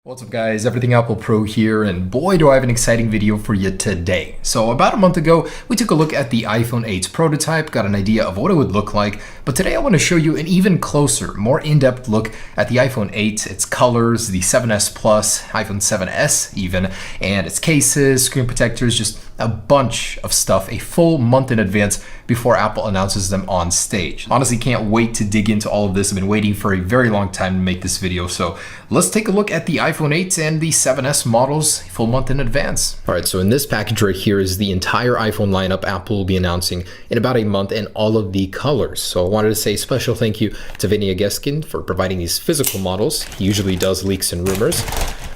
What's up guys, Everything Apple Pro here, and boy do I have an exciting video for you today. So about a month ago, we took a look at the iPhone 8 prototype, got an idea of what it would look like, but today I want to show you an even closer, more in-depth look at the iPhone 8, its colors, the 7S Plus, iPhone 7S even, and its cases, screen protectors, just a bunch of stuff a full month in advance before Apple announces them on stage. Honestly, can't wait to dig into all of this. I've been waiting for a very long time to make this video, so let's take a look at the iPhone 8 and the 7S models a full month in advance. All right, so in this package right here is the entire iPhone lineup Apple will be announcing in about a month and all of the colors. So I wanted to say a special thank you to Vinny Ageskin for providing these physical models. He usually does leaks and rumors,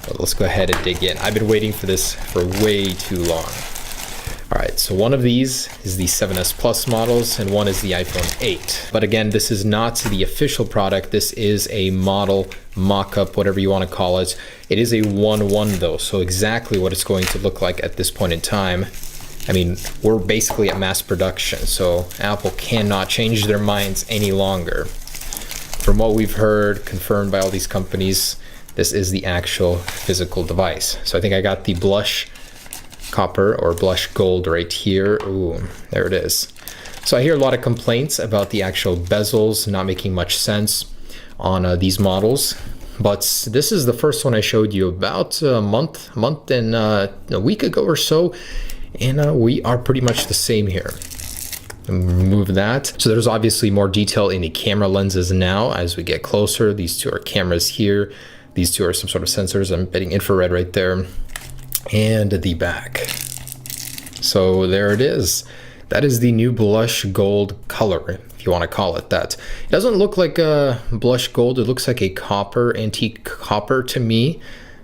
but let's go ahead and dig in. I've been waiting for this for way too long. All right, so one of these is the 7S Plus models and one is the iPhone 8. But again, this is not the official product. This is a model mock-up, whatever you want to call it. It is a 1-1 though, so exactly what it's going to look like at this point in time. I mean, we're basically at mass production, so Apple cannot change their minds any longer. From what we've heard, confirmed by all these companies, this is the actual physical device. So I think I got the blush copper or blush gold right here. Ooh, there it is. So I hear a lot of complaints about the actual bezels not making much sense on these models, but this is the first one I showed you about a month and a week ago or so, and we are pretty much the same here. Remove that. So there's obviously more detail in the camera lenses now as we get closer. These two are cameras here. These two are some sort of sensors. I'm betting infrared right there. And the back. So there it is. That is the new blush gold color, if you want to call it that. It doesn't look like a blush gold. It looks like a copper, antique copper to me.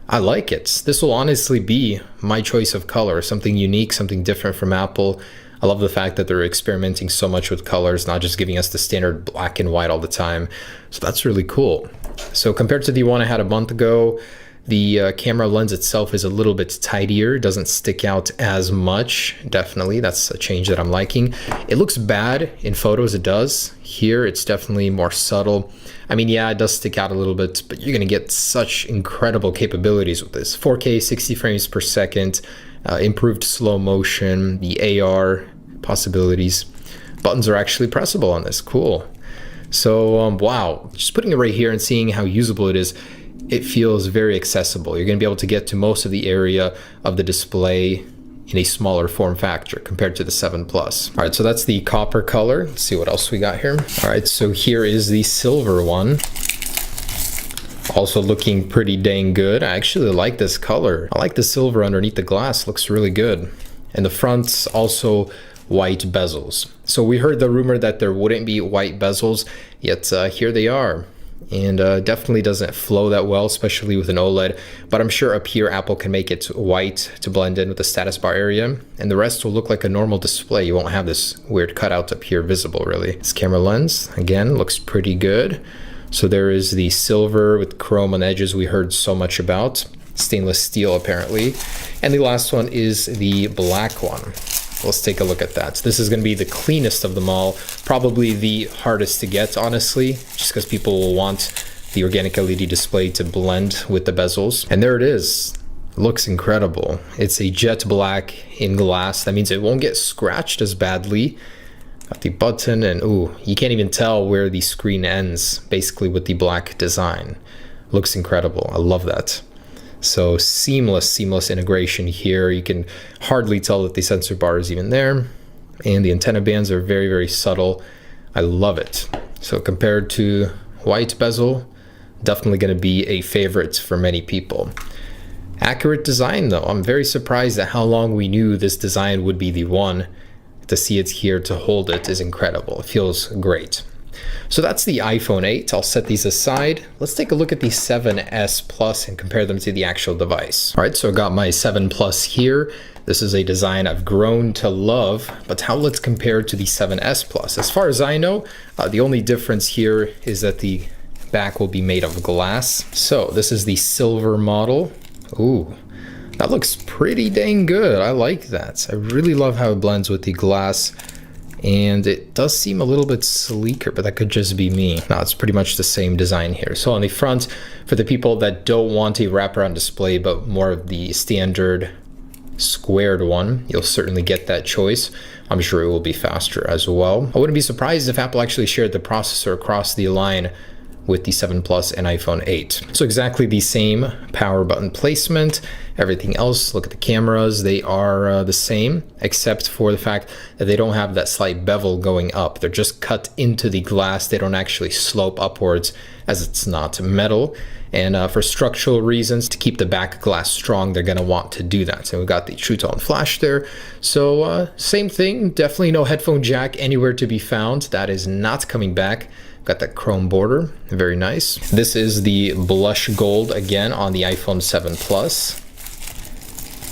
I like it. This will honestly be my choice of color, something unique, something different from Apple. I love the fact that they're experimenting so much with colors, not just giving us the standard black and white all the time. So that's really cool. So compared to the one I had a month ago, the camera lens itself is a little bit tidier. It doesn't stick out as much. Definitely, that's a change that I'm liking. It looks bad in photos, it does. Here, it's definitely more subtle. I mean, yeah, it does stick out a little bit, but you're gonna get such incredible capabilities with this. 4K, 60 frames per second, improved slow motion, the AR possibilities. Buttons are actually pressable on this, cool. So, wow, just putting it right here and seeing how usable it is, it feels very accessible. You're going to be able to get to most of the area of the display in a smaller form factor compared to the 7 Plus. All right, so that's the copper color. Let's see what else we got here. All right, so here is the silver one. Also looking pretty dang good. I actually like this color. I like the silver underneath the glass, looks really good. And the front's also white bezels. So we heard the rumor that there wouldn't be white bezels, yet here they are. And definitely doesn't flow that well, especially with an OLED, but I'm sure up here Apple can make it white to blend in with the status bar area, and the rest will look like a normal display. You won't have this weird cutout up here visible really. This camera lens, again, looks pretty good. So there is the silver with chrome on edges we heard so much about, stainless steel apparently, and the last one is the black one. Let's take a look at that. So this is going to be the cleanest of them all, probably the hardest to get, honestly, just because people will want the organic LED display to blend with the bezels. And there it is. It looks incredible. It's a jet black in glass. That means it won't get scratched as badly. Got the button, and ooh, you can't even tell where the screen ends, basically with the black design. Looks incredible. I love that. So seamless integration here. You can hardly tell that the sensor bar is even there, and the antenna bands are very, very subtle. I love it. So compared to white bezel, definitely going to be a favorite for many people. Accurate design though. I'm very surprised at how long we knew this design would be the one. To see it here, to hold it, is incredible. It feels great. So that's the iPhone 8. I'll set these aside. Let's take a look at the 7S Plus and compare them to the actual device. All right, so I got my 7 Plus here. This is a design I've grown to love, but how let's compare to the 7S Plus? As far as I know, the only difference here is that the back will be made of glass. So this is the silver model. Ooh, that looks pretty dang good. I like that. I really love how it blends with the glass. And it does seem a little bit sleeker, but that could just be me. No, it's pretty much the same design here. So on the front, for the people that don't want a wraparound display, but more of the standard squared one, you'll certainly get that choice. I'm sure it will be faster as well. I wouldn't be surprised if Apple actually shared the processor across the line with the 7 Plus and iPhone 8. So exactly the same power button placement. Everything else, look at the cameras, they are the same, except for the fact that they don't have that slight bevel going up. They're just cut into the glass. They don't actually slope upwards, as it's not metal. And for structural reasons, to keep the back glass strong, they're gonna want to do that. So we've got the True Tone flash there. So same thing, definitely no headphone jack anywhere to be found. That is not coming back. Got that chrome border, very nice. This is the blush gold again on the iPhone 7 Plus.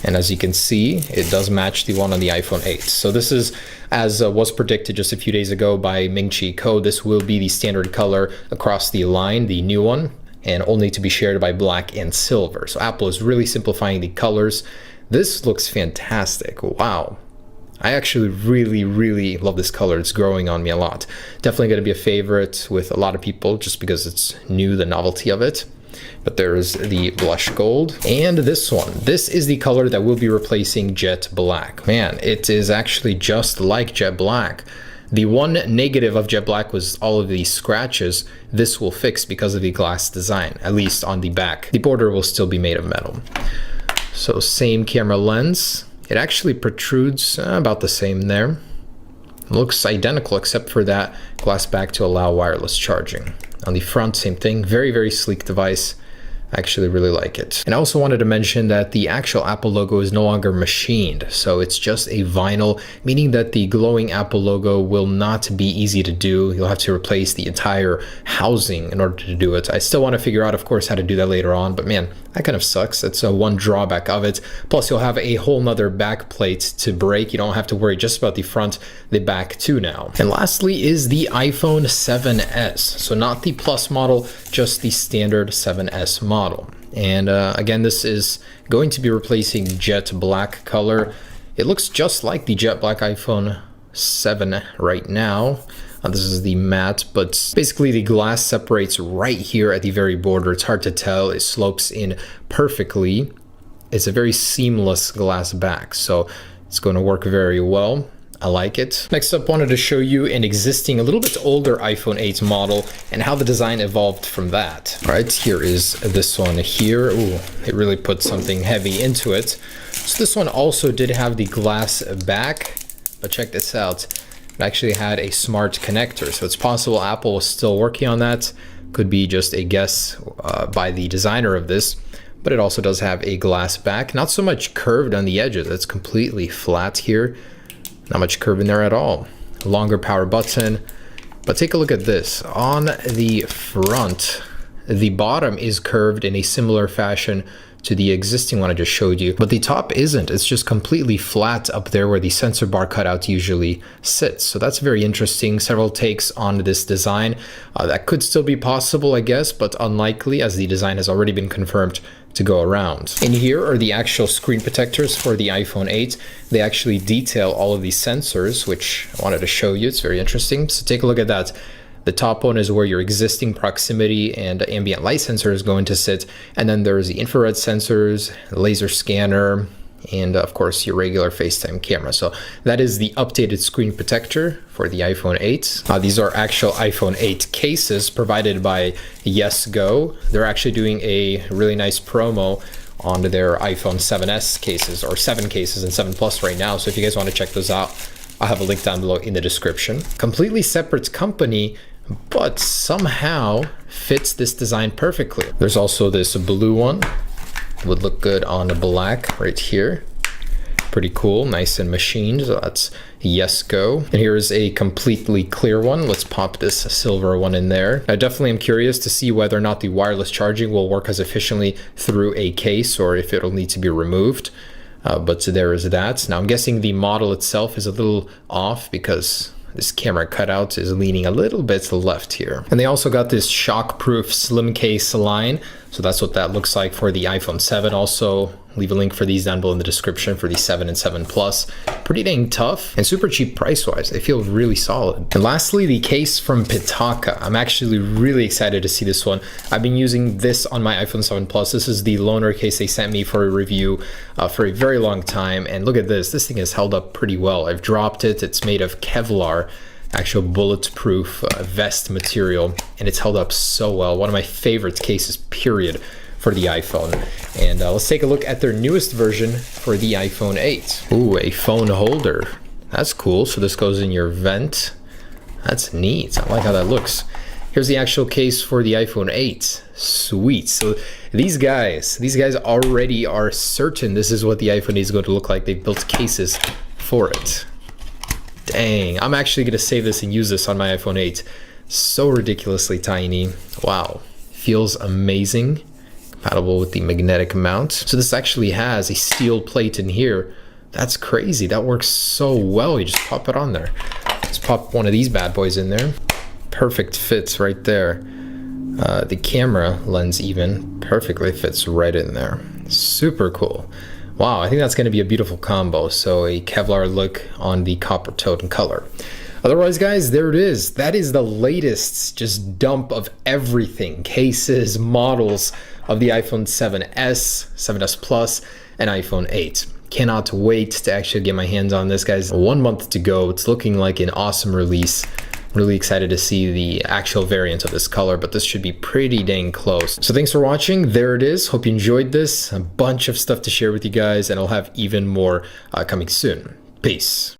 And as you can see, it does match the one on the iPhone 8. So this is, as was predicted just a few days ago by Ming-Chi Kuo, this will be the standard color across the line, the new one, and only to be shared by black and silver. So Apple is really simplifying the colors. This looks fantastic, wow. I actually really love this color. It's growing on me a lot. Definitely going to be a favorite with a lot of people just because it's new, the novelty of it. But there's the blush gold and this one. This is the color that will be replacing jet black. Man, it is actually just like jet black. The one negative of jet black was all of these scratches. This will fix because of the glass design, at least on the back. The border will still be made of metal. So same camera lens. It actually protrudes about the same there. It looks identical except for that glass back to allow wireless charging. On the front, same thing. Very sleek device. I actually really like it. And I also wanted to mention that the actual Apple logo is no longer machined. So it's just a vinyl, meaning that the glowing Apple logo will not be easy to do. You'll have to replace the entire housing in order to do it. I still want to figure out, of course, how to do that later on, but man, that kind of sucks. That's one drawback of it. Plus, you'll have a whole nother back plate to break. You don't have to worry just about the front, the back too now. And lastly is the iPhone 7s. So not the Plus model, just the standard 7s model. And again, this is going to be replacing jet black color. It looks just like the jet black iPhone 7 right now. This is the matte, but basically the glass separates right here at the very border. It's hard to tell. It slopes in perfectly. It's a very seamless glass back, so it's going to work very well. I like it. Next up, wanted to show you an existing, a little bit older iPhone 8 model and how the design evolved from that. All right, here is this one here. Ooh, it really put something heavy into it. So this one also did have the glass back, but check this out. It actually had a smart connector, so it's possible Apple was still working on that. Could be just a guess by the designer of this, but it also does have a glass back. Not so much curved on the edges, it's completely flat here. Not much curve in there at all. A longer power button, but take a look at this. On the front, the bottom is curved in a similar fashion to the existing one I just showed you, but the top isn't. It's just completely flat up there where the sensor bar cutout usually sits. So that's very interesting. Several takes on this design. That could still be possible, I guess, but unlikely as the design has already been confirmed to go around. And here are the actual screen protectors for the iPhone 8. They actually detail all of these sensors, which I wanted to show you. It's very interesting. So take a look at that. The top one is where your existing proximity and ambient light sensor is going to sit. And then there's the infrared sensors, laser scanner, and of course your regular FaceTime camera. So that is the updated screen protector for the iPhone 8. These are actual iPhone 8 cases provided by YesGo. They're actually doing a really nice promo on their iPhone 7s cases, or 7 cases and 7 Plus right now. So if you guys want to check those out, I'll have a link down below in the description. Completely separate company, but somehow fits this design perfectly. There's also this blue one. Would look good on the black right here. Pretty cool, nice and machined. So that's YesGo. And here's a completely clear one. Let's pop this silver one in there. I definitely am curious to see whether or not the wireless charging will work as efficiently through a case or if it'll need to be removed. But there is that. Now I'm guessing the model itself is a little off because this camera cutout is leaning a little bit to the left here. And they also got this shock-proof slim case line. So that's what that looks like for the iPhone 7. Also, leave a link for these down below in the description for the 7 and 7 Plus. Pretty dang tough and super cheap price-wise. They feel really solid. And lastly, the case from Pitaka. I'm actually really excited to see this one. I've been using this on my iPhone 7 Plus. This is the loaner case they sent me for a review for a very long time. And look at this. This thing has held up pretty well. I've dropped it. It's made of Kevlar, actual bulletproof vest material, and it's held up so well. One of my favorite cases, period, for the iPhone. And let's take a look at their newest version for the iPhone 8. Ooh, a phone holder. That's cool. So this goes in your vent. That's neat. I like how that looks. Here's the actual case for the iPhone 8. Sweet. So these guys already are certain this is what the iPhone 8 is going to look like. They built cases for it. Dang, I'm actually gonna save this and use this on my iPhone 8. So ridiculously tiny. Wow, feels amazing. Compatible with the magnetic mount. So this actually has a steel plate in here. That's crazy, that works so well. You just pop it on there. Just pop one of these bad boys in there. Perfect fits right there. The camera lens even perfectly fits right in there. Super cool. Wow, I think that's going to be a beautiful combo. So a Kevlar look on the copper tone color. Otherwise, guys, there it is. That is the latest just dump of everything. Cases, models of the iPhone 7S, 7S Plus, and iPhone 8. Cannot wait to actually get my hands on this, guys. 1 month to go. It's looking like an awesome release. Really excited to see the actual variant of this color, but this should be pretty dang close. So thanks for watching. There it is. Hope you enjoyed this. A bunch of stuff to share with you guys, and I'll have even more coming soon. Peace.